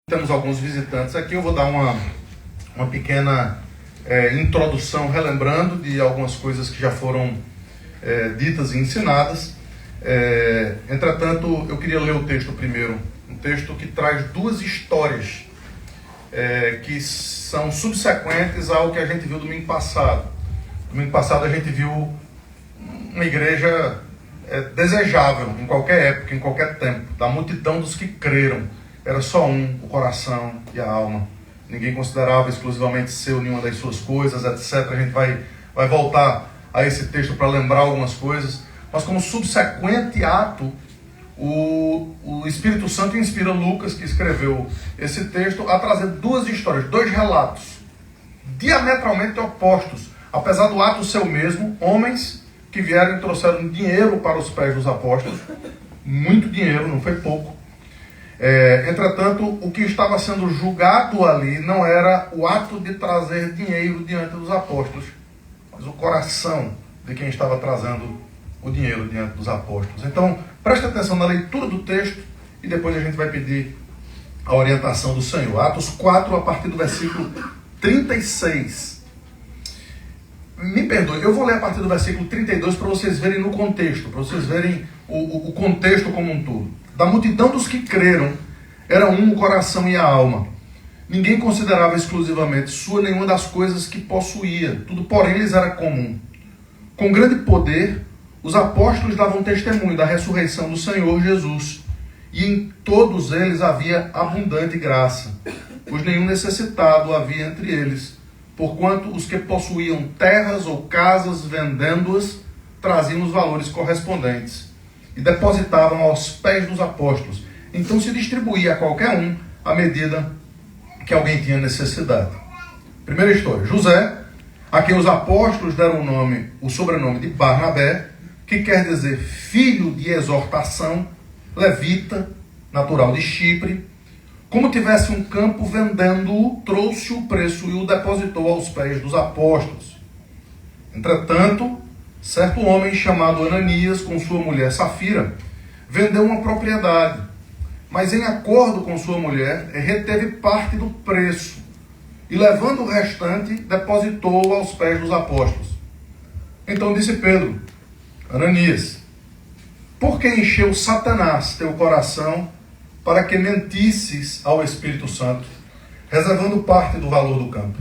Temos alguns visitantes aqui, eu vou dar uma pequena introdução, relembrando de algumas coisas que já foram ditas e ensinadas. Entretanto, eu queria ler o texto primeiro, um texto que traz duas histórias que são subsequentes ao que a gente viu domingo passado. Domingo passado a gente viu uma igreja desejável em qualquer época, em qualquer tempo, da multidão dos que creram. Era só um, o coração e a alma. Ninguém considerava exclusivamente seu nenhuma das suas coisas, etc. A gente vai voltar a esse texto para lembrar algumas coisas. Mas como subsequente ato, o Espírito Santo inspira Lucas, que escreveu esse texto, a trazer duas histórias, dois relatos, diametralmente opostos. Apesar do ato ser o mesmo, homens que vieram e trouxeram dinheiro para os pés dos apóstolos. Muito dinheiro, não foi pouco. Entretanto, o que estava sendo julgado ali não era o ato de trazer dinheiro diante dos apóstolos, mas o coração de quem estava trazendo o dinheiro diante dos apóstolos. Então, preste atenção na leitura do texto e depois a gente vai pedir a orientação do Senhor. Atos 4, a partir do versículo 36. Me perdoe, eu vou ler a partir do versículo 32 para vocês verem no contexto, para vocês verem o contexto como um todo. Da multidão dos que creram, era um o coração e a alma. Ninguém considerava exclusivamente sua nenhuma das coisas que possuía. Tudo, porém, lhes era comum. Com grande poder, os apóstolos davam testemunho da ressurreição do Senhor Jesus. E em todos eles havia abundante graça, pois nenhum necessitado havia entre eles, porquanto os que possuíam terras ou casas, vendendo-as, traziam os valores correspondentes e depositavam aos pés dos apóstolos. Então se distribuía a qualquer um à medida que alguém tinha necessidade. Primeira história. José, a quem os apóstolos deram o sobrenome de Barnabé, que quer dizer filho de exortação, levita, natural de Chipre, como tivesse um campo vendendo-o, trouxe o preço e o depositou aos pés dos apóstolos. Entretanto, certo homem chamado Ananias, com sua mulher Safira, vendeu uma propriedade, mas em acordo com sua mulher, reteve parte do preço e, levando o restante, depositou-o aos pés dos apóstolos. Então disse Pedro: Ananias, por que encheu Satanás teu coração para que mentisses ao Espírito Santo, reservando parte do valor do campo?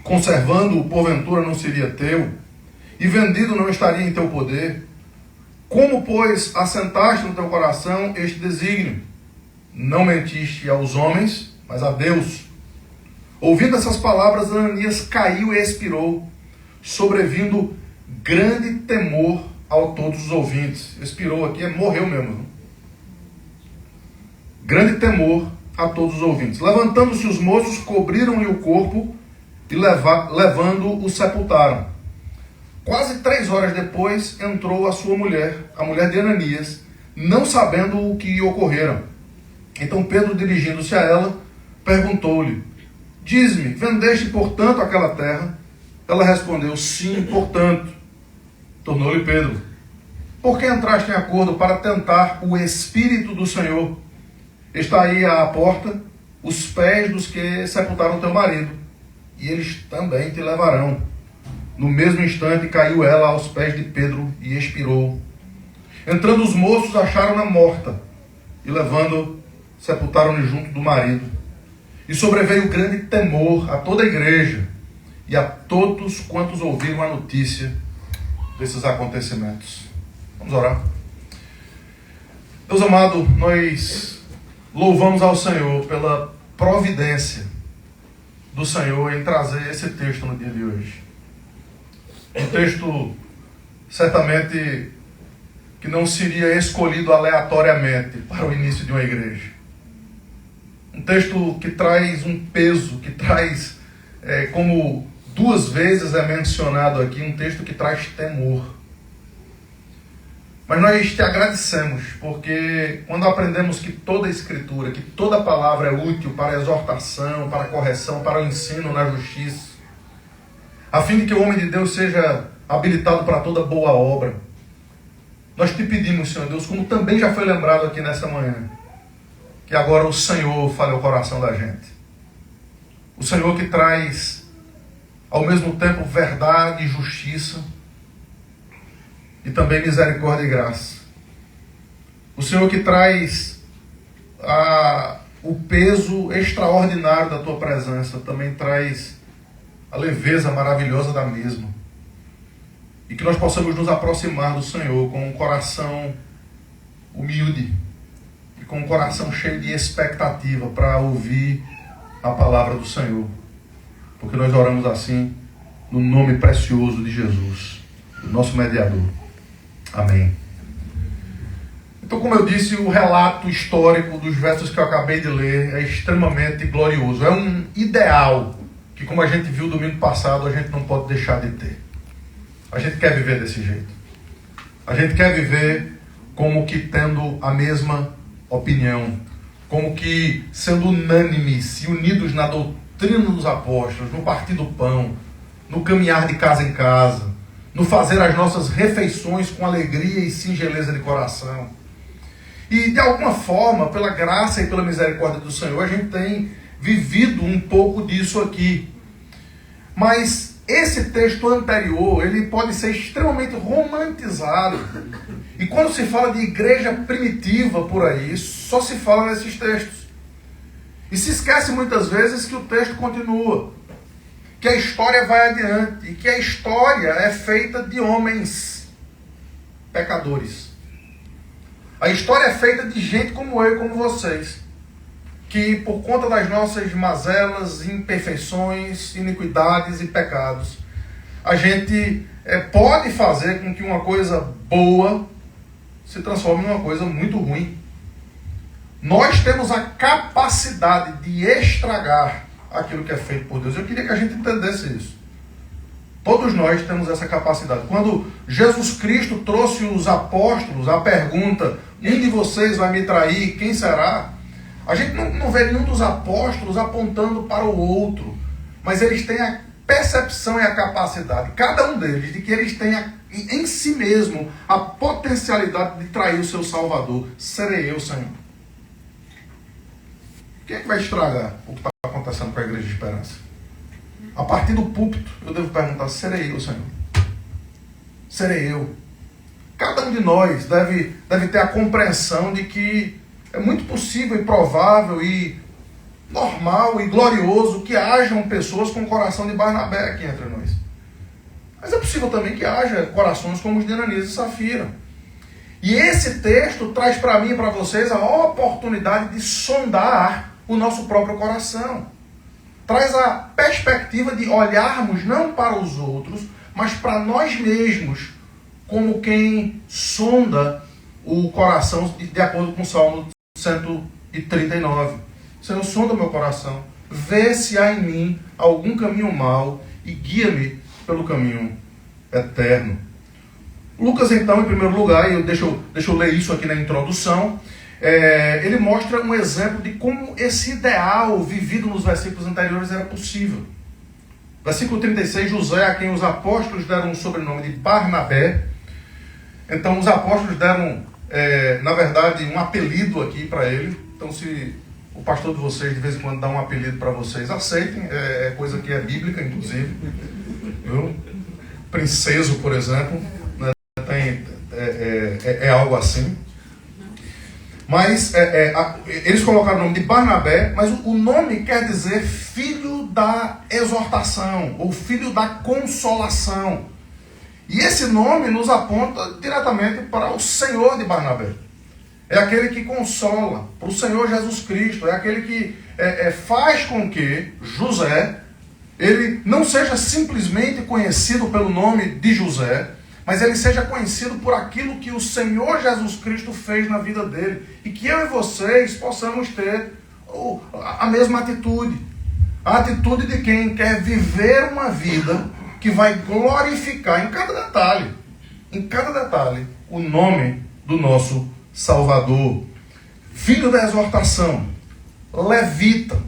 Conservando-o, porventura, não seria teu, e vendido não estaria em teu poder? Como, pois, assentaste no teu coração este desígnio? Não mentiste aos homens, mas a Deus. Ouvindo essas palavras, Ananias caiu e expirou, sobrevindo grande temor a todos os ouvintes. Expirou aqui, morreu mesmo. Grande temor a todos os ouvintes. Levantando-se os moços, cobriram-lhe o corpo e levando-o sepultaram. Quase 3 horas depois, entrou a sua mulher, a mulher de Ananias, não sabendo o que ocorrera. Então Pedro, dirigindo-se a ela, perguntou-lhe: diz-me, vendeste, portanto, aquela terra? Ela respondeu: sim, portanto. Tornou-lhe Pedro: por que entraste em acordo para tentar o Espírito do Senhor? Está aí à porta os pés dos que sepultaram teu marido, e eles também te levarão. No mesmo instante caiu ela aos pés de Pedro e expirou. Entrando os moços, acharam-na morta, e levando, sepultaram-lhe junto do marido. E sobreveio grande temor a toda a igreja e a todos quantos ouviram a notícia desses acontecimentos. Vamos orar. Deus amado, nós louvamos ao Senhor pela providência do Senhor em trazer esse texto no dia de hoje. Um texto, certamente, que não seria escolhido aleatoriamente para o início de uma igreja. Um texto que traz um peso, que traz, como 2 vezes é mencionado aqui, um texto que traz temor. Mas nós te agradecemos, porque quando aprendemos que toda a Escritura, que toda a palavra é útil para a exortação, para a correção, para o ensino na justiça, a fim de que o homem de Deus seja habilitado para toda boa obra, nós te pedimos, Senhor Deus, como também já foi lembrado aqui nessa manhã, que que agora o Senhor fale ao coração da gente. O Senhor que traz, ao mesmo tempo, verdade e justiça, e também misericórdia e graça. O Senhor que traz o peso extraordinário da tua presença, também traz a leveza maravilhosa da mesma. E que nós possamos nos aproximar do Senhor com um coração humilde e com um coração cheio de expectativa para ouvir a palavra do Senhor. Porque nós oramos assim no nome precioso de Jesus, o nosso mediador. Amém. Então, como eu disse, o relato histórico dos versos que eu acabei de ler é extremamente glorioso. É um ideal que, como a gente viu domingo passado, a gente não pode deixar de ter. A gente quer viver desse jeito. A gente quer viver como que tendo a mesma opinião, como que sendo unânimes e unidos na doutrina dos apóstolos, no partir do pão, no caminhar de casa em casa, no fazer as nossas refeições com alegria e singeleza de coração. E de alguma forma, pela graça e pela misericórdia do Senhor, a gente tem vivido um pouco disso aqui. Mas esse texto anterior, ele pode ser extremamente romantizado. E quando se fala de igreja primitiva por aí, só se fala nesses textos. E se esquece muitas vezes que o texto continua, que a história vai adiante, e que a história é feita de homens pecadores. A história é feita de gente como eu e como vocês, que por conta das nossas mazelas, imperfeições, iniquidades e pecados, a gente pode fazer com que uma coisa boa se transforme em uma coisa muito ruim. Nós temos a capacidade de estragar aquilo que é feito por Deus. Eu queria que a gente entendesse isso. Todos nós temos essa capacidade. Quando Jesus Cristo trouxe os apóstolos a pergunta: um de vocês vai me trair, quem será? A gente não vê nenhum dos apóstolos apontando para o outro, mas eles têm a percepção e a capacidade, cada um deles, de que eles têm em si mesmo a potencialidade de trair o seu Salvador. Serei eu, Senhor. Quem é que vai estragar o que está acontecendo com a Igreja de Esperança? A partir do púlpito, eu devo perguntar: serei eu, Senhor? Serei eu? Cada um de nós deve ter a compreensão de que é muito possível e provável e normal e glorioso que hajam pessoas com o coração de Barnabé aqui entre nós. Mas é possível também que haja corações como os de Ananias e Safira. E esse texto traz para mim e para vocês a oportunidade de sondar o nosso próprio coração. Traz a perspectiva de olharmos não para os outros, mas para nós mesmos, como quem sonda o coração, de acordo com o Salmo 139. Senhor, sonda o meu coração, vê se há em mim algum caminho mau e guia-me pelo caminho eterno. Lucas, então, em primeiro lugar, e deixa eu ler isso aqui na introdução, ele mostra um exemplo de como esse ideal vivido nos versículos anteriores era possível. Versículo 36, José, a quem os apóstolos deram o sobrenome de Barnabé. Então, os apóstolos deram, na verdade, um apelido aqui para ele. Então, se o pastor de vocês, de vez em quando, dá um apelido para vocês, aceitem. É coisa que é bíblica, inclusive. Viu? Princeso, por exemplo, né? É algo assim. Mas eles colocaram o nome de Barnabé, mas o nome quer dizer filho da exortação, ou filho da consolação. E esse nome nos aponta diretamente para o Senhor de Barnabé. É aquele que consola, para o Senhor Jesus Cristo. É aquele que faz com que José, ele não seja simplesmente conhecido pelo nome de José, mas ele seja conhecido por aquilo que o Senhor Jesus Cristo fez na vida dele. E que eu e vocês possamos ter a mesma atitude. A atitude de quem quer viver uma vida que vai glorificar em cada detalhe, o nome do nosso Salvador. Filho da exortação, levita.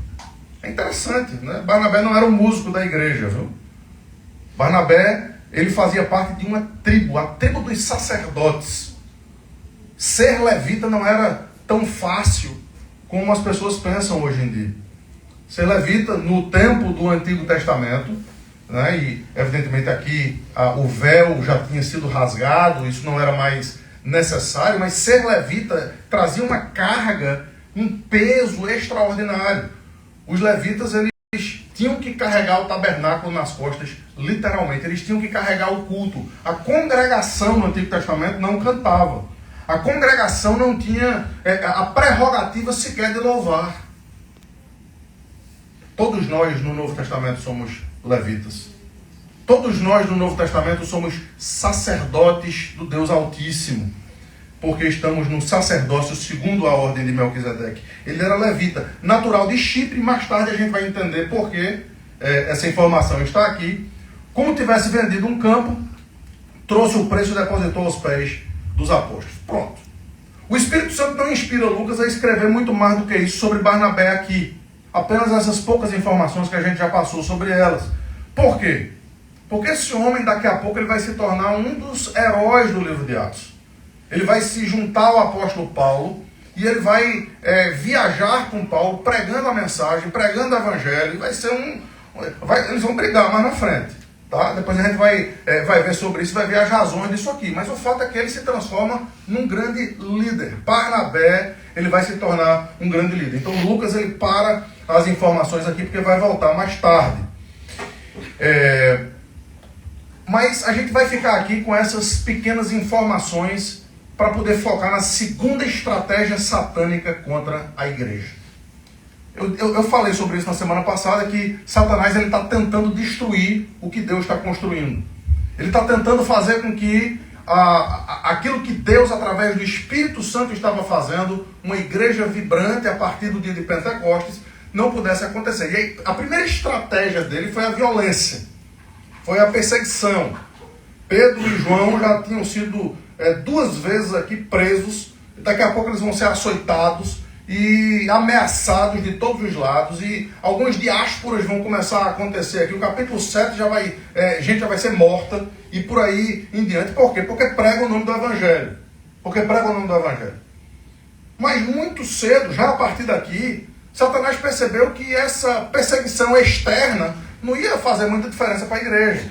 É interessante, né? Barnabé não era um músico da igreja, viu? Barnabé, ele fazia parte de uma tribo, a tribo dos sacerdotes. Ser levita não era tão fácil como as pessoas pensam hoje em dia. Ser levita no tempo do Antigo Testamento, né, e evidentemente aqui o véu já tinha sido rasgado, isso não era mais necessário, mas ser levita trazia uma carga, um peso extraordinário. Os levitas, eles tinham que carregar o tabernáculo nas costas, literalmente. Eles tinham que carregar o culto. A congregação no Antigo Testamento não cantava. A congregação não tinha a prerrogativa sequer de louvar. Todos nós no Novo Testamento somos levitas. Todos nós no Novo Testamento somos sacerdotes do Deus Altíssimo, porque estamos no sacerdócio segundo a ordem de Melquisedeque. Ele era levita, natural de Chipre. Mais tarde a gente vai entender por que essa informação está aqui. Como tivesse vendido um campo, trouxe o preço e depositou aos pés dos apóstolos. Pronto. O Espírito Santo não inspira Lucas a escrever muito mais do que isso sobre Barnabé aqui. Apenas essas poucas informações que a gente já passou sobre elas. Por quê? Porque esse homem, daqui a pouco, ele vai se tornar um dos heróis do livro de Atos. Ele vai se juntar ao apóstolo Paulo e ele vai viajar com Paulo, pregando a mensagem, pregando o evangelho. Vai ser eles vão brigar mais na frente. Tá? Depois a gente vai ver sobre isso, vai ver as razões disso aqui. Mas o fato é que ele se transforma num grande líder. Barnabé, ele vai se tornar um grande líder. Então Lucas, ele para as informações aqui porque vai voltar mais tarde. Mas a gente vai ficar aqui com essas pequenas informações para poder focar na segunda estratégia satânica contra a igreja. Eu falei sobre isso na semana passada, que Satanás está tentando destruir o que Deus está construindo. Ele está tentando fazer com que aquilo que Deus, através do Espírito Santo, estava fazendo, uma igreja vibrante a partir do dia de Pentecostes, não pudesse acontecer. E aí, a primeira estratégia dele foi a violência, foi a perseguição. Pedro e João já tinham sido 2 vezes aqui presos, daqui a pouco eles vão ser açoitados e ameaçados de todos os lados, e algumas diásporas vão começar a acontecer aqui. O capítulo 7 gente já vai ser morta, e por aí em diante. Por quê? Porque prega o nome do Evangelho. Mas muito cedo, já a partir daqui, Satanás percebeu que essa perseguição externa não ia fazer muita diferença para a igreja.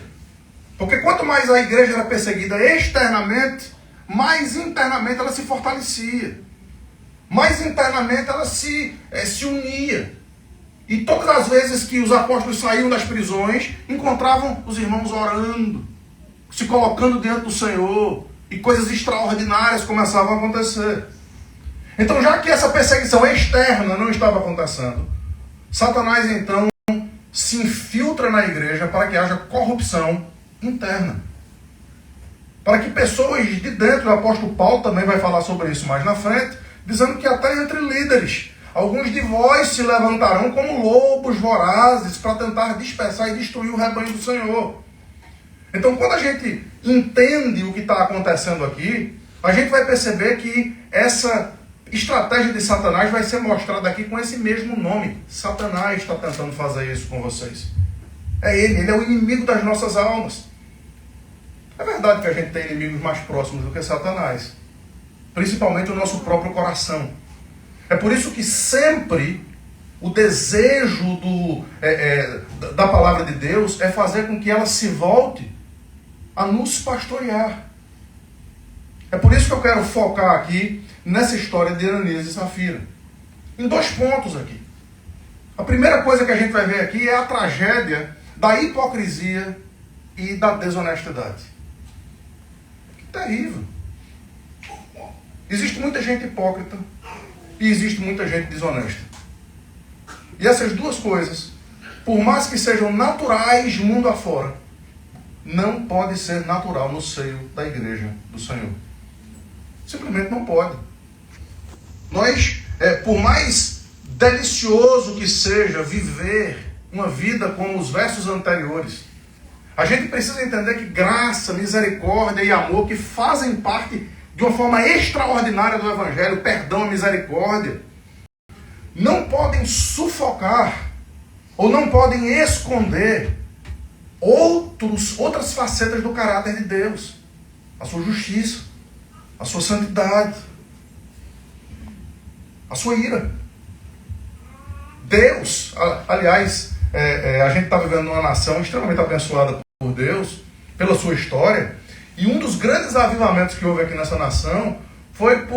Porque quanto mais a igreja era perseguida externamente, mais internamente ela se fortalecia. Mais internamente ela se unia. E todas as vezes que os apóstolos saíam das prisões, encontravam os irmãos orando, se colocando diante do Senhor, e coisas extraordinárias começavam a acontecer. Então, já que essa perseguição externa não estava acontecendo, Satanás então se infiltra na igreja para que haja corrupção interna. Para que pessoas de dentro, o apóstolo Paulo também vai falar sobre isso mais na frente, dizendo que até entre líderes, alguns de vós se levantarão como lobos vorazes para tentar dispersar e destruir o rebanho do Senhor. Então, quando a gente entende o que está acontecendo aqui, a gente vai perceber que essa estratégia de Satanás vai ser mostrada aqui com esse mesmo nome. Satanás está tentando fazer isso com vocês. Ele é o inimigo das nossas almas. É verdade que a gente tem inimigos mais próximos do que Satanás, principalmente o nosso próprio coração. É por isso que sempre o desejo da palavra de Deus é fazer com que ela se volte a nos pastorear. É por isso que eu quero focar aqui nessa história de Ananias e Safira, em 2 pontos aqui. A primeira coisa que a gente vai ver aqui é a tragédia da hipocrisia e da desonestidade. Que terrível. Existe muita gente hipócrita e existe muita gente desonesta. E essas 2 coisas, por mais que sejam naturais mundo afora, não pode ser natural no seio da igreja do Senhor. Simplesmente não pode. Nós, por mais delicioso que seja viver uma vida como os versos anteriores, a gente precisa entender que graça, misericórdia e amor, que fazem parte de uma forma extraordinária do Evangelho, perdão, misericórdia, não podem sufocar ou não podem esconder outras facetas do caráter de Deus, a sua justiça, a sua santidade, a sua ira. Deus, aliás, a gente está vivendo numa nação extremamente abençoada por Deus, pela sua história, e um dos grandes avivamentos que houve aqui nessa nação foi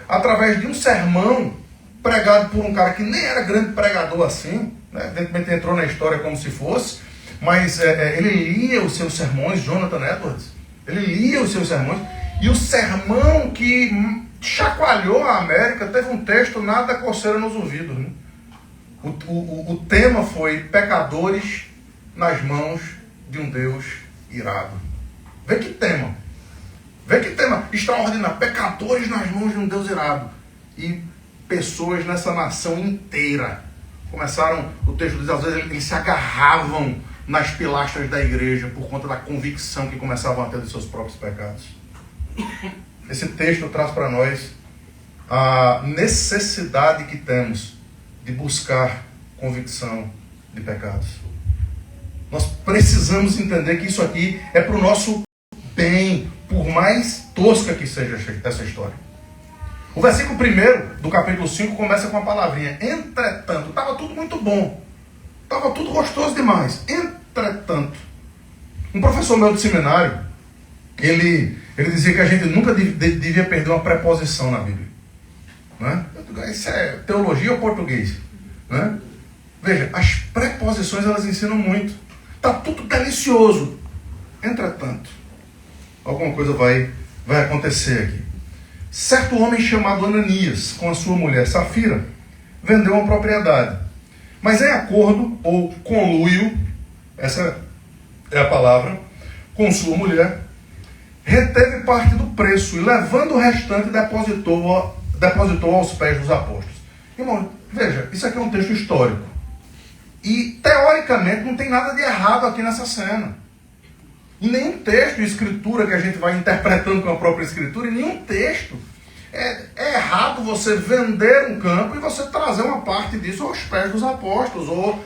através de um sermão pregado por um cara que nem era grande pregador assim, né? Evidentemente entrou na história como se fosse, mas ele lia os seus sermões, Jonathan Edwards, ele lia os seus sermões, e o sermão que chacoalhou a América teve um texto nada coceira nos ouvidos, né? O tema foi pecadores nas mãos de um Deus irado. Vê que tema extraordinário, pecadores nas mãos de um Deus irado. E pessoas nessa nação inteira começaram, o texto diz, às vezes eles se agarravam nas pilastras da igreja por conta da convicção que começavam a ter dos seus próprios pecados. Esse texto traz para nós a necessidade que temos de buscar convicção de pecados. Nós precisamos entender que isso aqui é para o nosso bem, por mais tosca que seja essa história. O versículo 1 do capítulo 5 começa com a palavrinha entretanto. Estava tudo muito bom, estava tudo gostoso demais. Entretanto, um professor meu de seminário, ele dizia que a gente nunca devia perder uma preposição na Bíblia, né? Isso é teologia ou português, né? Veja, as preposições elas ensinam muito. Está tudo delicioso. Entretanto, alguma coisa vai acontecer aqui. Certo homem chamado Ananias, com a sua mulher Safira, vendeu uma propriedade. Mas em acordo, ou conluio, essa é a palavra, com sua mulher, reteve parte do preço e, levando o restante, depositou aos pés dos apóstolos. Irmão, veja, isso aqui é um texto histórico. E, teoricamente, não tem nada de errado aqui nessa cena. Em nenhum texto de escritura que a gente vai interpretando com a própria escritura, em nenhum texto é errado você vender um campo e você trazer uma parte disso aos pés dos apóstolos ou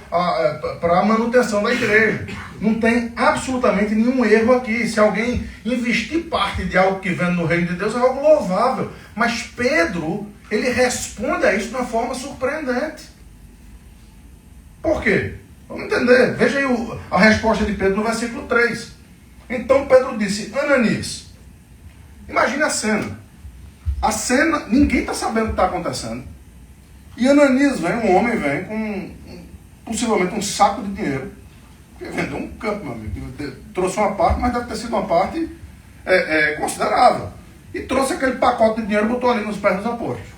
para a manutenção da igreja. Não tem absolutamente nenhum erro aqui. Se alguém investir parte de algo que vende no reino de Deus é algo louvável. Mas Pedro, ele responde a isso de uma forma surpreendente. Por quê? Vamos entender. Veja aí a resposta de Pedro no versículo 3. Então Pedro disse, Ananias, imagine a cena. A cena, ninguém está sabendo o que está acontecendo. E Ananias um homem vem com possivelmente um saco de dinheiro. Porque vendeu um campo, meu amigo. Trouxe uma parte, mas deve ter sido uma parte considerável. E trouxe aquele pacote de dinheiro e botou ali nos pés dos apóstolos.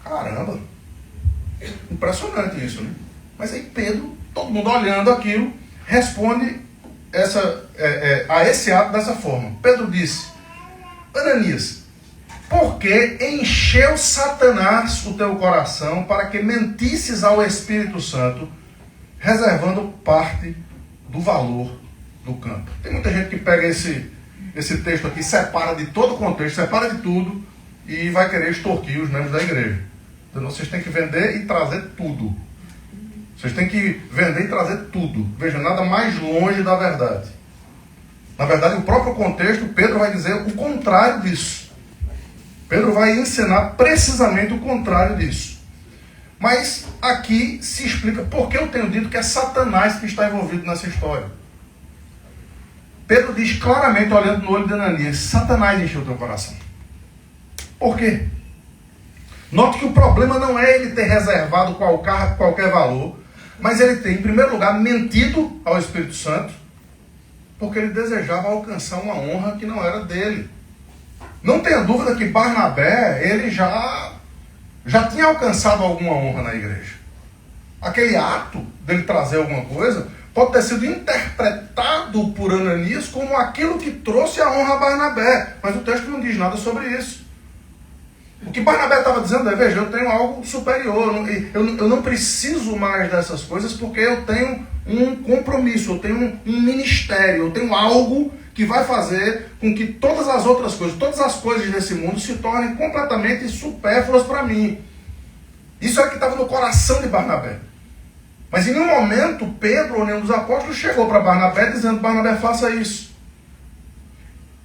Caramba! Impressionante isso, né? Mas aí Pedro, todo mundo olhando aquilo, responde a esse ato dessa forma. Pedro disse, Ananias, por que encheu Satanás o teu coração para que mentisses ao Espírito Santo, reservando parte do valor do campo? Tem muita gente que pega esse texto aqui, separa de todo o contexto, separa de tudo e vai querer extorquir os membros da igreja. Então vocês têm que vender e trazer tudo. Vocês têm que vender e trazer tudo. Veja, nada mais longe da verdade. Na verdade, o próprio contexto, Pedro vai dizer o contrário disso. Pedro vai ensinar precisamente o contrário disso. Mas aqui se explica por que eu tenho dito que é Satanás que está envolvido nessa história. Pedro diz claramente, olhando no olho de Ananias, Satanás encheu o teu coração. Por quê? Note que o problema não é ele ter reservado qualquer valor, mas ele tem, em primeiro lugar, mentido ao Espírito Santo, porque ele desejava alcançar uma honra que não era dele. Não tenha dúvida que Barnabé, ele já tinha alcançado alguma honra na igreja. Aquele ato dele trazer alguma coisa pode ter sido interpretado por Ananias como aquilo que trouxe a honra a Barnabé, mas o texto não diz nada sobre isso. O que Barnabé estava dizendo é, veja, eu tenho algo superior, eu não preciso mais dessas coisas porque eu tenho um compromisso, eu tenho um ministério, eu tenho algo que vai fazer com que todas as outras coisas, todas as coisas desse mundo se tornem completamente supérfluas para mim. Isso é o que estava no coração de Barnabé. Mas em nenhum momento Pedro ou nenhum dos apóstolos chegou para Barnabé dizendo, Barnabé, faça isso.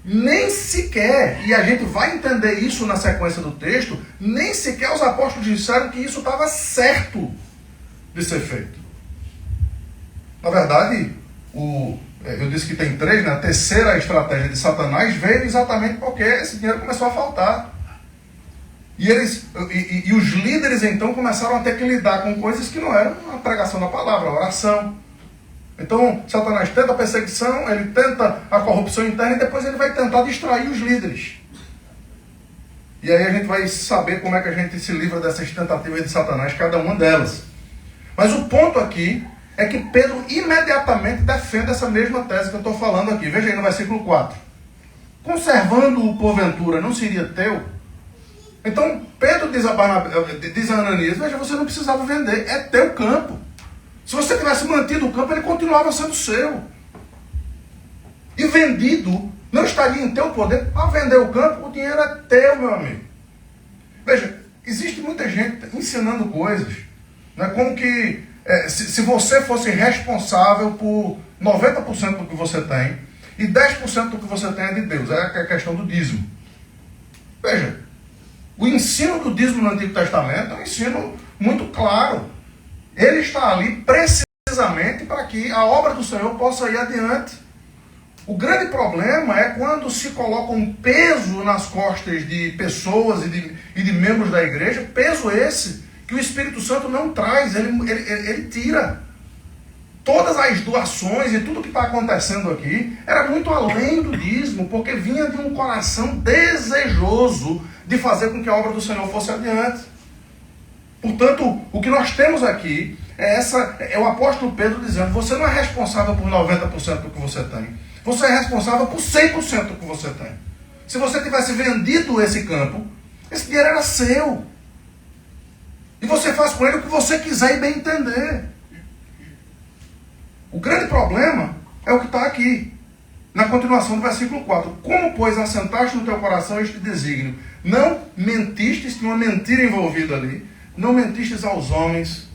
nem sequer, e a gente vai entender isso na sequência do texto, nem sequer os apóstolos disseram que isso estava certo de ser feito. Na verdade, eu disse que tem três, né? A terceira estratégia de Satanás veio exatamente porque esse dinheiro começou a faltar. E os líderes então começaram a ter que lidar com coisas que não eram a pregação da palavra, a oração. Então, Satanás tenta a perseguição, ele tenta a corrupção interna e depois ele vai tentar distrair os líderes. E aí a gente vai saber como é que a gente se livra dessas tentativas de Satanás, cada uma delas. Mas o ponto aqui é que Pedro imediatamente defende essa mesma tese que eu estou falando aqui. Veja aí no versículo 4. Conservando-o porventura, não seria teu? Então, Pedro diz a Ananias, veja, você não precisava vender, é teu campo. Se você tivesse mantido o campo, ele continuava sendo seu. E vendido, não estaria em teu poder. Ao vender o campo, o dinheiro é teu, meu amigo. Veja, existe muita gente ensinando coisas, né, como que se você fosse responsável por 90% do que você tem, e 10% do que você tem é de Deus. É a questão do dízimo. Veja, o ensino do dízimo no Antigo Testamento é um ensino muito claro. Ele está ali precisamente para que a obra do Senhor possa ir adiante. O grande problema é quando se coloca um peso nas costas de pessoas e de membros da igreja, peso esse que o Espírito Santo não traz, ele tira. Todas as doações e tudo que está acontecendo aqui era muito além do dízimo, porque vinha de um coração desejoso de fazer com que a obra do Senhor fosse adiante. Portanto, o que nós temos aqui é o apóstolo Pedro dizendo, você não é responsável por 90% do que você tem. Você é responsável por 100% do que você tem. Se você tivesse vendido esse campo, esse dinheiro era seu. E você faz com ele o que você quiser e bem entender. O grande problema é o que está aqui, na continuação do versículo 4. Como, pois, assentaste no teu coração este desígnio? Não mentistes, tinha uma mentira envolvida ali. Não mentistes aos homens,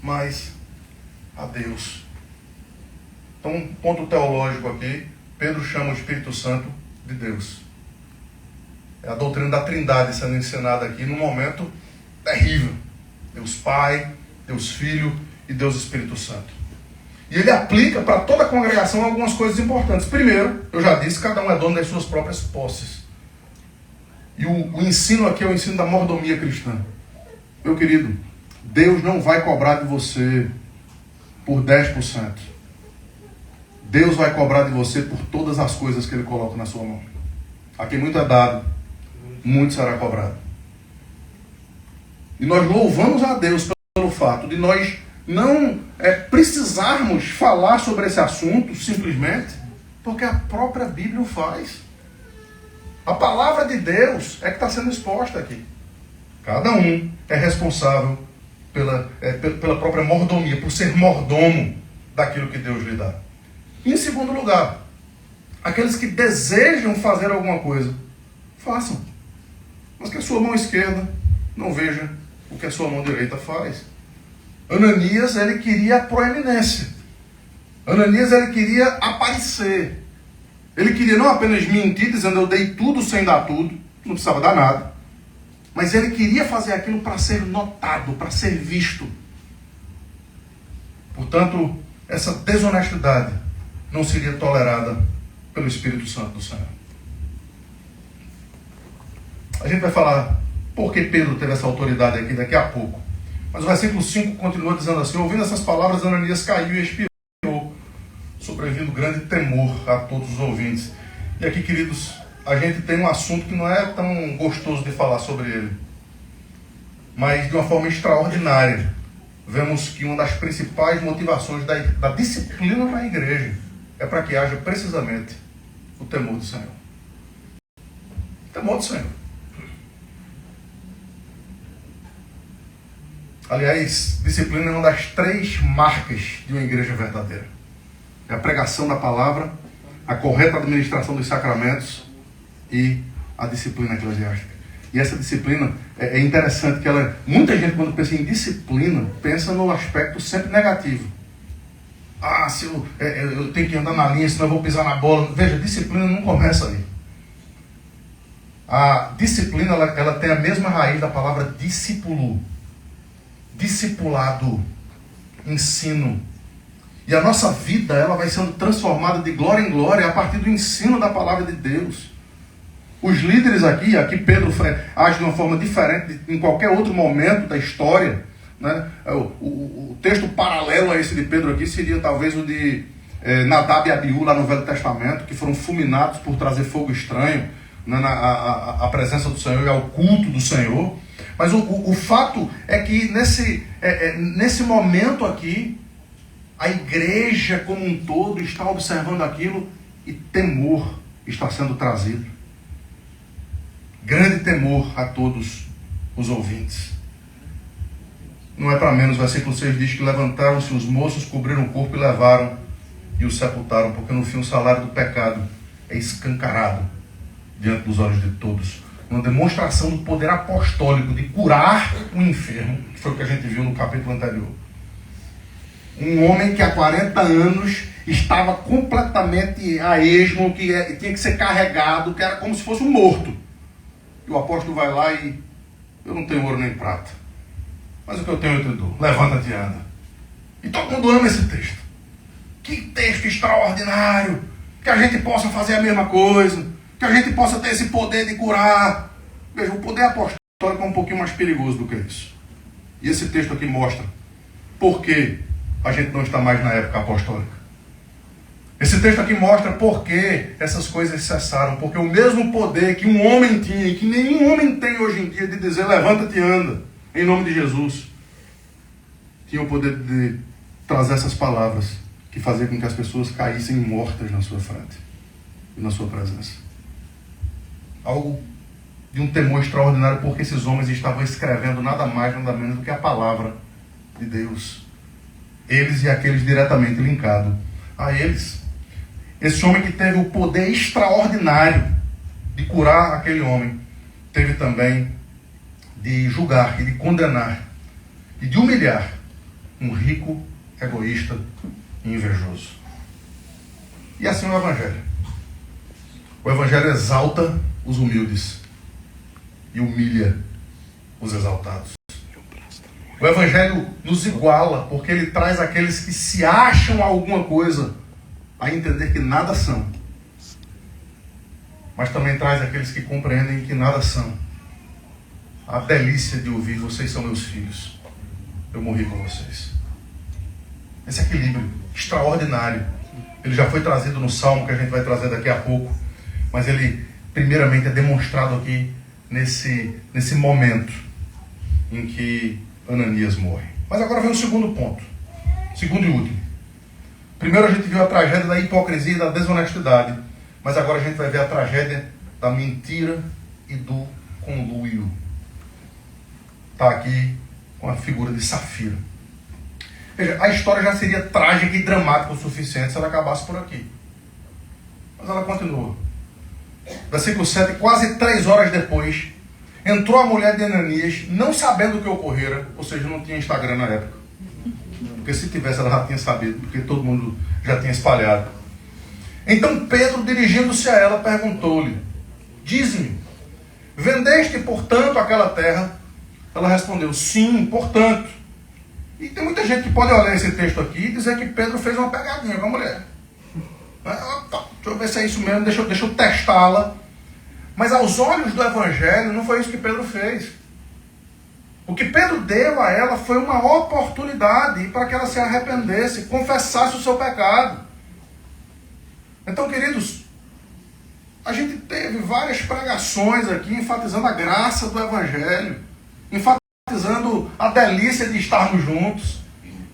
mas a Deus. Então, um ponto teológico aqui, Pedro chama o Espírito Santo de Deus. É a doutrina da Trindade sendo ensinada aqui num momento terrível. Deus Pai, Deus Filho e Deus Espírito Santo. E ele aplica para toda a congregação algumas coisas importantes. Primeiro, eu já disse, cada um é dono das suas próprias posses. E o ensino aqui é o ensino da mordomia cristã. Meu querido, Deus não vai cobrar de você por 10%. Deus vai cobrar de você por todas as coisas que Ele coloca na sua mão. A quem muito é dado, muito será cobrado. E nós louvamos a Deus pelo fato de nós não precisarmos falar sobre esse assunto simplesmente porque a própria Bíblia o faz. A palavra de Deus é que está sendo exposta aqui. Cada um é responsável pela própria mordomia, por ser mordomo daquilo que Deus lhe dá. E em segundo lugar, aqueles que desejam fazer alguma coisa, façam. Mas que a sua mão esquerda não veja o que a sua mão direita faz. Ananias, ele queria a proeminência. Ananias, ele queria aparecer. Ele queria não apenas mentir, dizendo eu dei tudo sem dar tudo, não precisava dar nada. Mas ele queria fazer aquilo para ser notado, para ser visto. Portanto, essa desonestidade não seria tolerada pelo Espírito Santo do Senhor. A gente vai falar por que Pedro teve essa autoridade aqui daqui a pouco. Mas o versículo 5 continua dizendo assim, ouvindo essas palavras, Ananias caiu e expirou, sobrevindo grande temor a todos os ouvintes. E aqui, queridos, a gente tem um assunto que não é tão gostoso de falar sobre ele, mas de uma forma extraordinária. Vemos que uma das principais motivações da disciplina na igreja é para que haja precisamente o temor do Senhor. O temor do Senhor. Aliás, disciplina é uma das 3 marcas de uma igreja verdadeira. É a pregação da palavra, a correta administração dos sacramentos e a disciplina eclesiástica. E essa disciplina é interessante que muita gente quando pensa em disciplina, pensa no aspecto sempre negativo. Se eu tenho que andar na linha, senão eu vou pisar na bola. Veja, disciplina não começa ali. A disciplina, ela tem a mesma raiz da palavra discípulo. Discipulado. Ensino. E a nossa vida, ela vai sendo transformada de glória em glória a partir do ensino da palavra de Deus. Os líderes aqui Pedro age de uma forma diferente em qualquer outro momento da história, né? O texto paralelo a esse de Pedro aqui seria talvez o de Nadab e Abiú, lá no Velho Testamento, que foram fulminados por trazer fogo estranho, né, a presença do Senhor e ao culto do Senhor. Mas o fato é que nesse momento aqui, a igreja como um todo está observando aquilo e temor está sendo trazido. Grande temor a todos os ouvintes. Não é para menos, o versículo 6 diz que levantaram-se os moços, cobriram o corpo e levaram e o sepultaram, porque no fim o salário do pecado é escancarado diante dos olhos de todos. Uma demonstração do poder apostólico de curar o enfermo, que foi o que a gente viu no capítulo anterior. Um homem que há 40 anos estava completamente a esmo, que tinha que ser carregado, que era como se fosse um morto. E o apóstolo vai lá e: eu não tenho ouro nem prata, mas o que eu tenho eu te dou. Levanta-te e anda. E todo mundo ama esse texto. Que texto extraordinário! Que a gente possa fazer a mesma coisa, que a gente possa ter esse poder de curar. Veja, o poder apostólico é um pouquinho mais perigoso do que isso. E esse texto aqui mostra por que a gente não está mais na época apostólica. Esse texto aqui mostra por que essas coisas cessaram. Porque o mesmo poder que um homem tinha, e que nenhum homem tem hoje em dia, de dizer: levanta-te e anda, em nome de Jesus, tinha o poder de trazer essas palavras que faziam com que as pessoas caíssem mortas na sua frente e na sua presença. Algo de um temor extraordinário, porque esses homens estavam escrevendo nada mais, nada menos do que a palavra de Deus. Eles e aqueles diretamente linkados a eles. Esse homem que teve o poder extraordinário de curar aquele homem, teve também de julgar e de condenar e de humilhar um rico, egoísta e invejoso. E assim o Evangelho. O Evangelho exalta os humildes e humilha os exaltados. O Evangelho nos iguala, porque ele traz aqueles que se acham alguma coisa a entender que nada são. Mas também traz aqueles que compreendem que nada são. A delícia de ouvir: vocês são meus filhos, eu morri por vocês. Esse equilíbrio extraordinário, ele já foi trazido no Salmo, que a gente vai trazer daqui a pouco, mas ele primeiramente é demonstrado aqui nesse momento em que Ananias morre. Mas agora vem o segundo ponto, segundo e último. Primeiro a gente viu a tragédia da hipocrisia e da desonestidade, mas agora a gente vai ver a tragédia da mentira e do conluio. Está aqui com a figura de Safira. Veja, a história já seria trágica e dramática o suficiente se ela acabasse por aqui. Mas ela continua. Versículo 7, quase 3 horas depois, entrou a mulher de Ananias, não sabendo o que ocorrera, ou seja, não tinha Instagram na época. Porque se tivesse, ela já tinha sabido, porque todo mundo já tinha espalhado. Então Pedro, dirigindo-se a ela, perguntou-lhe: dize-me, vendeste, portanto, aquela terra? Ela respondeu: sim, portanto. E tem muita gente que pode olhar esse texto aqui e dizer que Pedro fez uma pegadinha com a mulher. Deixa eu ver se é isso mesmo, deixa eu testá-la. Mas aos olhos do Evangelho, não foi isso que Pedro fez. O que Pedro deu a ela foi uma oportunidade para que ela se arrependesse, confessasse o seu pecado. Então, queridos, a gente teve várias pregações aqui enfatizando a graça do Evangelho, enfatizando a delícia de estarmos juntos.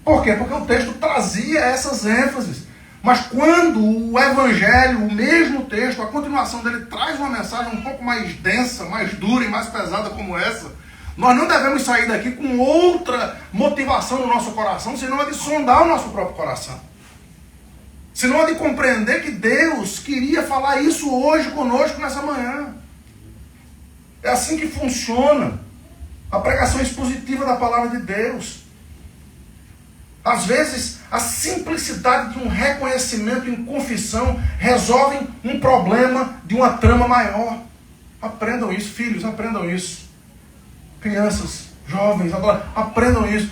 Por quê? Porque o texto trazia essas ênfases. Mas quando o Evangelho, o mesmo texto, a continuação dele traz uma mensagem um pouco mais densa, mais dura e mais pesada como essa, nós não devemos sair daqui com outra motivação no nosso coração, senão a de sondar o nosso próprio coração. Senão a de compreender que Deus queria falar isso hoje conosco nessa manhã. É assim que funciona a pregação expositiva da palavra de Deus. Às vezes, a simplicidade de um reconhecimento em confissão resolve um problema de uma trama maior. Aprendam isso, filhos, aprendam isso. Crianças, jovens, agora aprendam isso.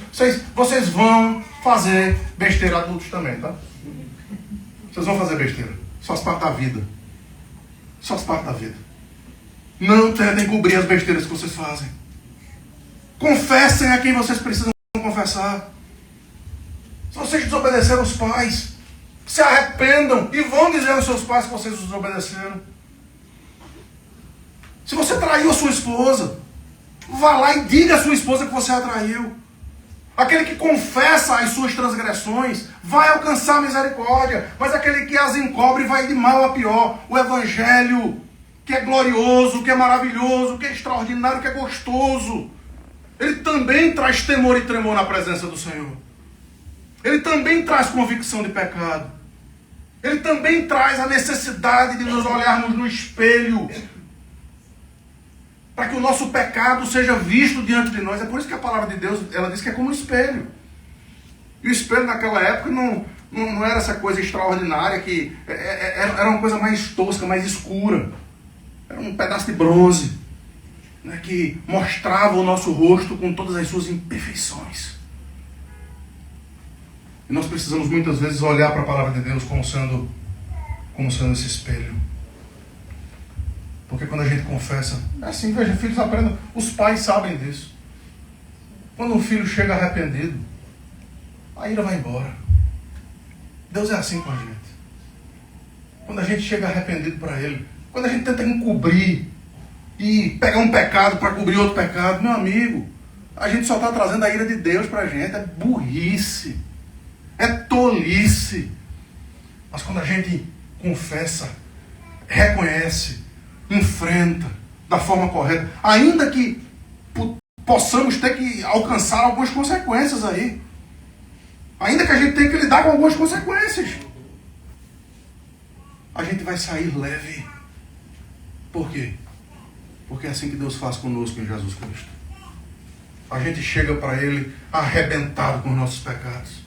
Vocês vão fazer besteira, adultos também, tá? Vocês vão fazer besteira. Isso faz parte da vida. Isso faz parte da vida. Não tentem cobrir as besteiras que vocês fazem. Confessem a quem vocês precisam confessar. Se vocês desobedeceram os pais, se arrependam e vão dizer aos seus pais que vocês desobedeceram. Se você traiu a sua esposa, vá lá e diga à sua esposa que você a traiu. Aquele que confessa as suas transgressões vai alcançar a misericórdia, mas aquele que as encobre vai de mal a pior. O Evangelho, que é glorioso, que é maravilhoso, que é extraordinário, que é gostoso, ele também traz temor e tremor na presença do Senhor. Ele também traz convicção de pecado. Ele também traz a necessidade de nos olharmos no espelho, para que o nosso pecado seja visto diante de nós. É por isso que a palavra de Deus, ela diz que é como um espelho. E o espelho naquela época não era essa coisa extraordinária, que era uma coisa mais tosca, mais escura. Era um pedaço de bronze, né, que mostrava o nosso rosto com todas as suas imperfeições. E nós precisamos muitas vezes olhar para a palavra de Deus como sendo esse espelho. Porque quando a gente confessa, é assim, veja, filhos aprendam, os pais sabem disso. Quando um filho chega arrependido, a ira vai embora. Deus é assim com a gente. Quando a gente chega arrependido para Ele, quando a gente tenta encobrir e pegar um pecado para cobrir outro pecado, meu amigo, a gente só está trazendo a ira de Deus para a gente. É burrice, é tolice. Mas quando a gente confessa, reconhece, enfrenta da forma correta, ainda que possamos ter que alcançar algumas consequências aí, ainda que a gente tenha que lidar com algumas consequências, a gente vai sair leve. Por quê? Porque é assim que Deus faz conosco em Jesus Cristo. A gente chega para Ele arrebentado com os nossos pecados.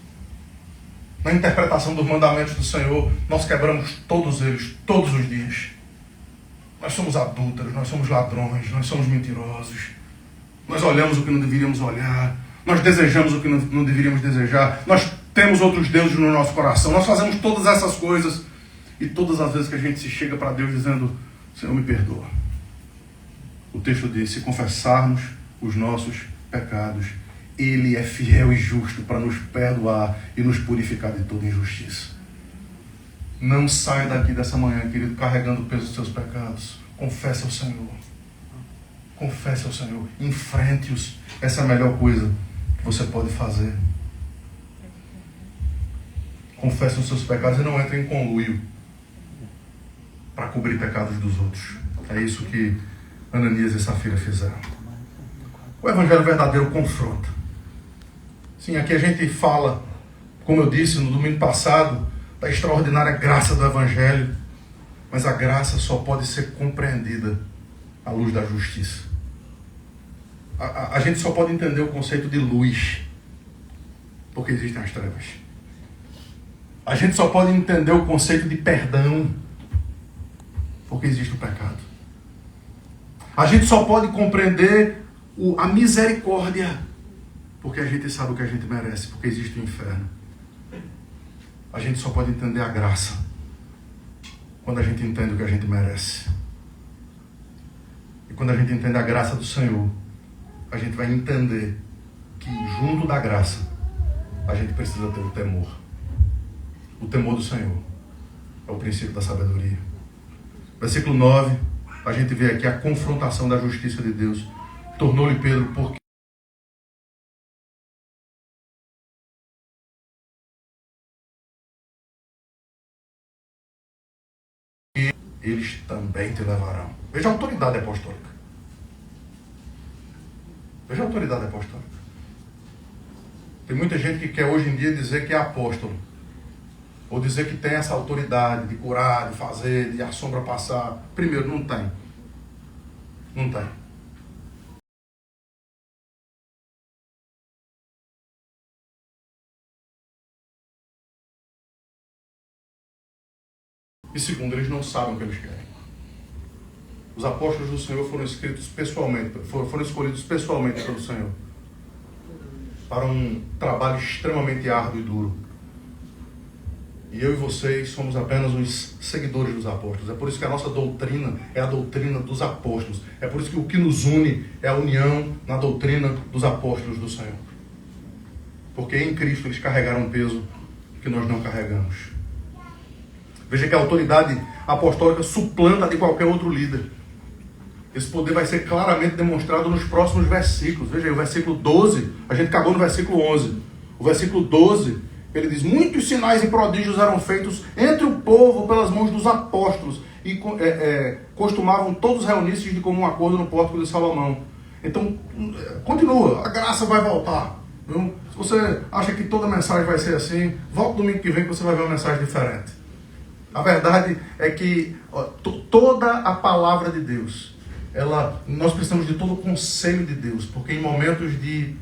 Na interpretação dos mandamentos do Senhor, nós quebramos todos eles, todos os dias. Nós somos adúlteros, nós somos ladrões, nós somos mentirosos. Nós olhamos o que não deveríamos olhar. Nós desejamos o que não deveríamos desejar. Nós temos outros deuses no nosso coração. Nós fazemos todas essas coisas. E todas as vezes que a gente se chega para Deus dizendo, Senhor, me perdoa. O texto diz, se confessarmos os nossos pecados, Ele é fiel e justo para nos perdoar e nos purificar de toda injustiça. Não saia daqui dessa manhã, querido, carregando o peso dos seus pecados. Confesse ao Senhor. Confesse ao Senhor. Enfrente-os. Essa é a melhor coisa que você pode fazer. Confesse os seus pecados e não entre em conluio para cobrir pecados dos outros. É isso que Ananias e Safira fizeram. O Evangelho verdadeiro confronta. Sim, aqui a gente fala, como eu disse no domingo passado, da extraordinária graça do Evangelho, mas a graça só pode ser compreendida à luz da justiça. A gente só pode entender o conceito de luz porque existem as trevas. A gente só pode entender o conceito de perdão porque existe o pecado. A gente só pode compreender a misericórdia porque a gente sabe o que a gente merece, porque existe o inferno. A gente só pode entender a graça quando a gente entende o que a gente merece. E quando a gente entende a graça do Senhor, a gente vai entender que junto da graça a gente precisa ter o temor. O temor do Senhor é o princípio da sabedoria. Versículo 9, a gente vê aqui a confrontação da justiça de Deus. Tornou-lhe Pedro, porque eles também te levarão. Veja a autoridade apostólica. Veja a autoridade apostólica. Tem muita gente que quer hoje em dia dizer que é apóstolo. Ou dizer que tem essa autoridade de curar, de fazer, de a sombra passar. Primeiro, não tem. Não tem. E segundo, eles não sabem o que eles querem. Os apóstolos do Senhor foram escritos pessoalmente, foram escolhidos pessoalmente pelo Senhor para um trabalho extremamente árduo e duro. E eu e vocês somos apenas os seguidores dos apóstolos. É por isso que a nossa doutrina é a doutrina dos apóstolos. É por isso que o que nos une é a união na doutrina dos apóstolos do Senhor. Porque em Cristo eles carregaram um peso que nós não carregamos. Veja que a autoridade apostólica suplanta de qualquer outro líder. Esse poder vai ser claramente demonstrado nos próximos versículos. Veja aí, o versículo 12, a gente acabou no versículo 11. O versículo 12, ele diz: muitos sinais e prodígios eram feitos entre o povo pelas mãos dos apóstolos, e costumavam todos reunir-se de comum acordo no pórtico de Salomão. Então, continua, a graça vai voltar. Viu? Se você acha que toda mensagem vai ser assim, volta domingo que vem que você vai ver uma mensagem diferente. A verdade é que toda a palavra de Deus, nós precisamos de todo o conselho de Deus, porque em momentos de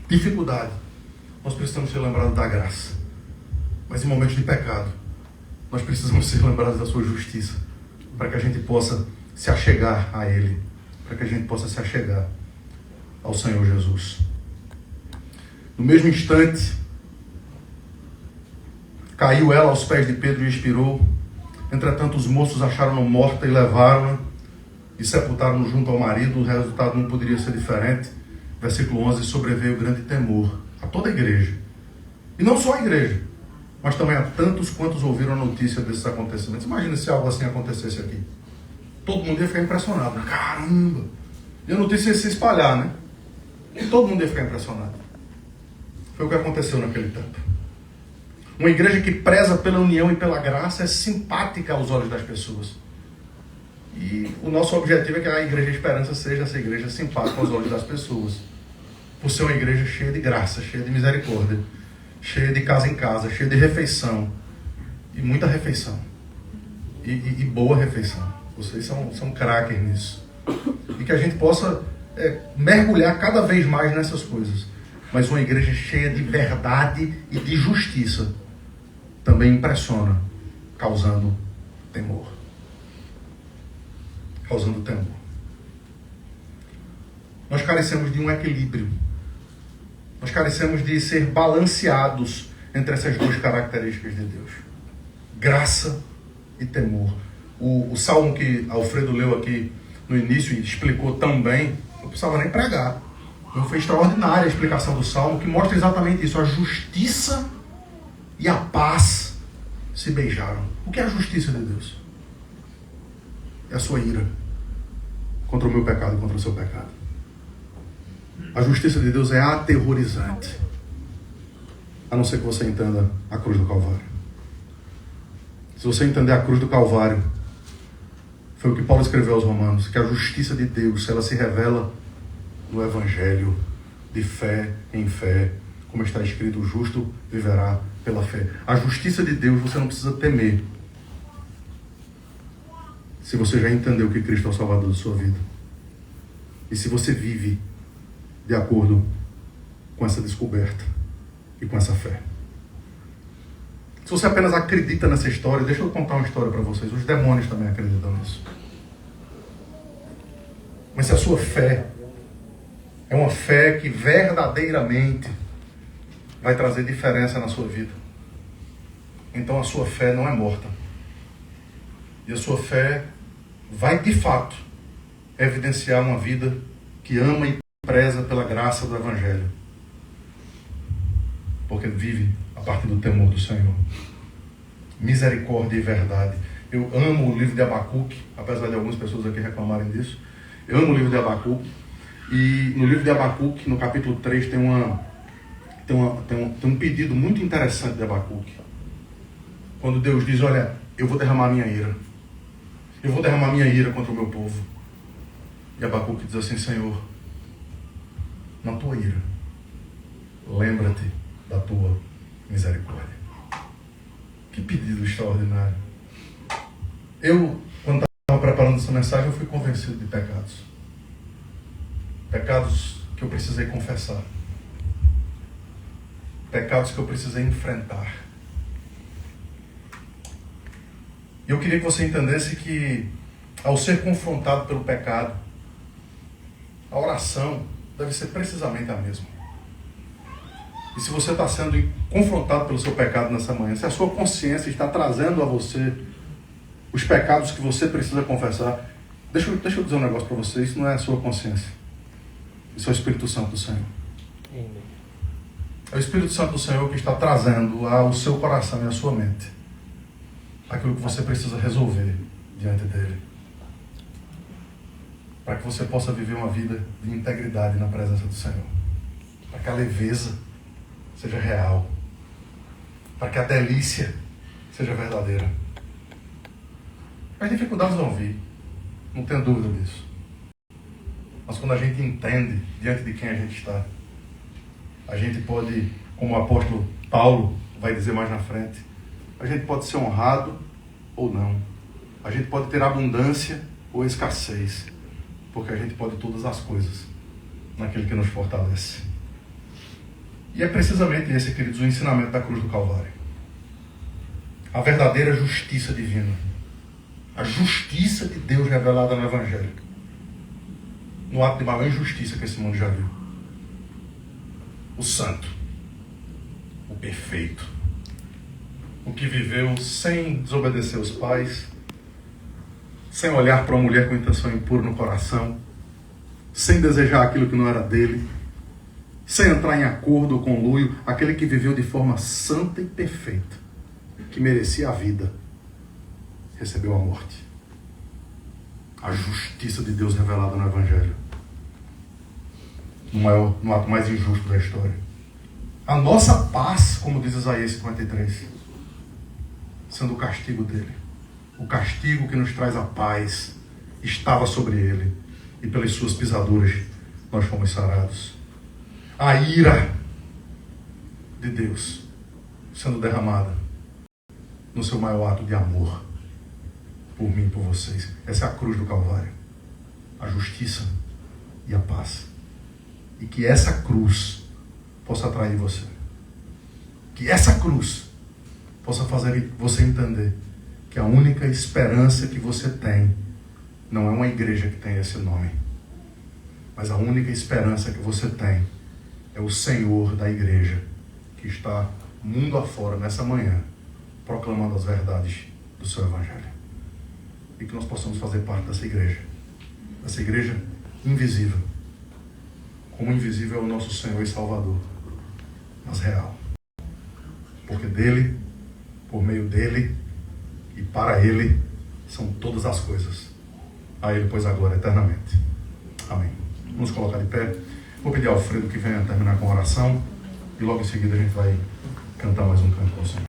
dificuldade, nós precisamos ser lembrados da graça. Mas em momentos de pecado, nós precisamos ser lembrados da sua justiça, para que a gente possa se achegar a Ele, para que a gente possa se achegar ao Senhor Jesus. No mesmo instante, caiu ela aos pés de Pedro e expirou. Entretanto, os moços acharam-na morta e levaram-na e sepultaram-no junto ao marido. O resultado não poderia ser diferente. Versículo 11, sobreveio grande temor a toda a igreja. E não só a igreja, mas também a tantos quantos ouviram a notícia desses acontecimentos. Imagina se algo assim acontecesse aqui. Todo mundo ia ficar impressionado. Caramba! E a notícia ia se espalhar, né? E todo mundo ia ficar impressionado. Foi o que aconteceu naquele tempo. Uma igreja que preza pela união e pela graça é simpática aos olhos das pessoas. E o nosso objetivo é que a Igreja Esperança seja essa igreja simpática aos olhos das pessoas. Por ser uma igreja cheia de graça, cheia de misericórdia, cheia de casa em casa, cheia de refeição. E muita refeição. E boa refeição. Vocês são craques nisso. E que a gente possa mergulhar cada vez mais nessas coisas. Mas uma igreja cheia de verdade e de justiça também impressiona, causando temor. Causando temor. Nós carecemos de um equilíbrio. Nós carecemos de ser balanceados entre essas duas características de Deus. Graça e temor. O salmo que Alfredo leu aqui no início e explicou tão bem, não precisava nem pregar. Foi extraordinária a explicação do salmo, que mostra exatamente isso. A justiça e a paz se beijaram. O que é a justiça de Deus? É a sua ira contra o meu pecado e contra o seu pecado. A justiça de Deus é aterrorizante, a não ser que você entenda a cruz do Calvário. Se você entender a cruz do Calvário, foi o que Paulo escreveu aos Romanos, que a justiça de Deus, ela se revela no Evangelho, de fé em fé, como está escrito: o justo viverá pela fé. A justiça de Deus você não precisa temer, se você já entendeu que Cristo é o Salvador da sua vida. E se você vive de acordo com essa descoberta e com essa fé. Se você apenas acredita nessa história, deixa eu contar uma história para vocês. Os demônios também acreditam nisso. Mas se a sua fé é uma fé que verdadeiramente vai trazer diferença na sua vida, então a sua fé não é morta. E a sua fé vai, de fato, evidenciar uma vida que ama e preza pela graça do Evangelho. Porque vive a partir do temor do Senhor. Misericórdia e verdade. Eu amo o livro de Abacuque, apesar de algumas pessoas aqui reclamarem disso. Eu amo o livro de Abacuque. E no livro de Abacuque, no capítulo 3, tem um pedido muito interessante de Abacuque. Quando Deus diz: olha, eu vou derramar minha ira. Eu vou derramar minha ira contra o meu povo. E Abacuque diz assim: Senhor, na tua ira, lembra-te da tua misericórdia. Que pedido extraordinário. Eu, quando estava preparando essa mensagem, eu fui convencido de pecados. Pecados que eu precisei confessar. Pecados que eu precisei enfrentar. E eu queria que você entendesse que ao ser confrontado pelo pecado, a oração deve ser precisamente a mesma. E se você está sendo confrontado pelo seu pecado nessa manhã, se a sua consciência está trazendo a você os pecados que você precisa confessar, deixa eu dizer um negócio para você, isso não é a sua consciência. Isso é o Espírito Santo do Senhor. É o Espírito Santo do Senhor que está trazendo ao seu coração e à sua mente aquilo que você precisa resolver diante dele, para que você possa viver uma vida de integridade na presença do Senhor, para que a leveza seja real, para que a delícia seja verdadeira. As dificuldades vão vir, não tenho dúvida disso. Mas quando a gente entende diante de quem a gente está, a gente pode, como o apóstolo Paulo vai dizer mais na frente, a gente pode ser honrado ou não. A gente pode ter abundância ou escassez, porque a gente pode todas as coisas naquele que nos fortalece. E é precisamente esse, queridos, o ensinamento da cruz do Calvário. A verdadeira justiça divina. A justiça de Deus revelada no Evangelho. No ato de maior injustiça que esse mundo já viu. O santo. O perfeito. O que viveu sem desobedecer os pais, sem olhar para uma mulher com intenção impura no coração, sem desejar aquilo que não era dele, sem entrar em acordo ou conluio, aquele que viveu de forma santa e perfeita, que merecia a vida, recebeu a morte. A justiça de Deus revelada no Evangelho, no ato mais injusto da história. A nossa paz, como diz Isaías 53, sendo o castigo dele. O castigo que nos traz a paz estava sobre ele, e pelas suas pisaduras nós fomos sarados. A ira de Deus sendo derramada no seu maior ato de amor por mim e por vocês. Essa é a cruz do Calvário. A justiça e a paz. E que essa cruz possa atrair você. Que essa cruz possa fazer você entender que a única esperança que você tem não é uma igreja que tem esse nome, mas a única esperança que você tem é o Senhor da igreja, que está mundo afora nessa manhã, proclamando as verdades do seu Evangelho. E que nós possamos fazer parte dessa igreja invisível, como invisível é o nosso Senhor e Salvador, mas real. Porque dele, por meio dele e para ele são todas as coisas. A ele, pois, a glória eternamente. Amém. Vamos colocar de pé. Vou pedir ao Alfredo que venha terminar com a oração e logo em seguida a gente vai cantar mais um canto.